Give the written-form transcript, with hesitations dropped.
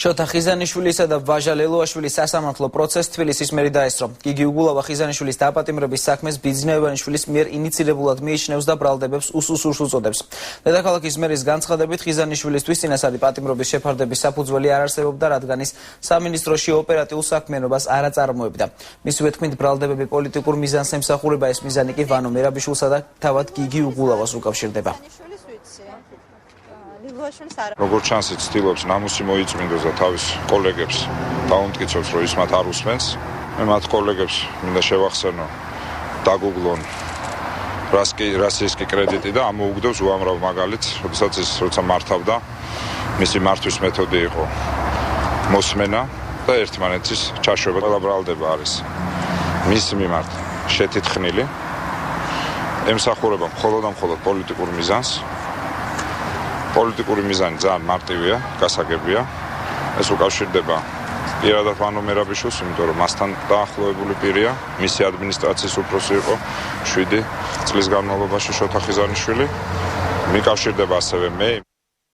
შოთა ხიზანიშვილისა და ვაჟა ლელოაშვილის სასამართლო პროცესი თბილისის მერი დაესწრო. გიგი უგულავა ხიზანიშვილის დაპატიმრების საქმეს ბიძინეევანიშვილის მიერ ინიცირებულად მიიჩნევს და ბრალდებებს უსუსურს უწოდებს. დედაქალაქის მერის განცხადებით ხიზანიშვილისთვის წინასწარი პატიმრობის შეფარდების საფუძველი არ არსებობდა, რადგან ის სამინისტროში ოპერატიულ საქმიანობას არ აწარმოებდა. მისივე თქმით, ბრალდებები პოლიტიკურ მიზანს ემსახურება, ეს მიზანი კი ვანო მერაბიშვილსა და თავად გიგი უგულავას უკავშირდება. როგორც ჩანს, ცდილობს ნამუსი მოიწმინდოს და თავის კოლეგებს დაუმტკიცოს, რომ ის მათ არ უსმენს. მე მათ კოლეგებს მინდა შევახსენო, დაგუგლონ რას ის კი კრედიტი და ამოუგდოს უამრავ მაგალითს, როდესაც ის როცა მართავდა, მისი მართვის მეთოდი იყო მოსმენა და ერთმანეთის ჩაშვება. ყველა ბრალდება არის მის მიმართ შეთითხნილი, ემსახურება მხოლოდ და მხოლოდ პოლიტიკურ მიზანს. პოლიტიკური მიზანი ძალიან მარტივია, გასაგებია. ეს უკავშირდება პირადად ვანო მერაბიშვილს, იმიტომ რომ მასთან დაახლოებული პირია, მისი ადმინისტრაციის უფროსი იყო 7 წლის განმავლობაში შოთა ხიზანიშვილი. მიკავშირდება ასევე მე.